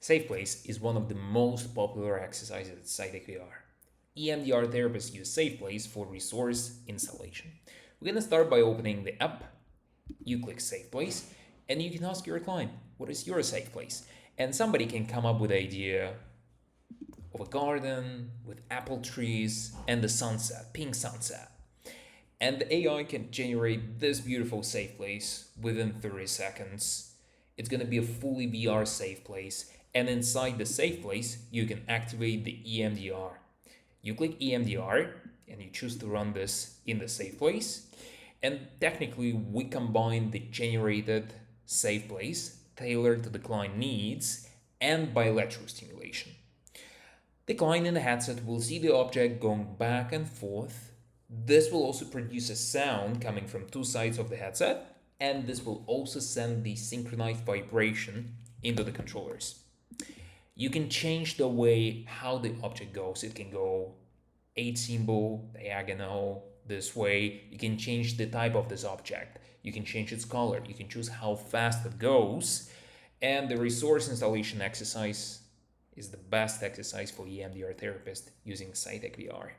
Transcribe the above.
Safe place is one of the most popular exercises at PsyTechVR. EMDR therapists use Safe Place for resource installation. We're going to start by opening the app. You click Safe Place, and you can ask your client, what is your safe place? And somebody can come up with the idea of a garden with apple trees and the sunset, pink sunset. And the AI can generate this beautiful safe place within 30 seconds. It's going to be a fully VR safe place. And inside the safe place, you can activate the EMDR. You click EMDR and you choose to run this in the safe place. And technically, we combine the generated safe place tailored to the client needs and bilateral stimulation. The client in the headset will see the object going back and forth. This will also produce a sound coming from two sides of the headset, and this will also send the synchronized vibration into the controllers. You can change the way how the object goes. It can go 8 symbol, diagonal, this way. You can change the type of this object. You can change its color. You can choose how fast it goes. And the resource installation exercise is the best exercise for EMDR therapists using PsyTechVR.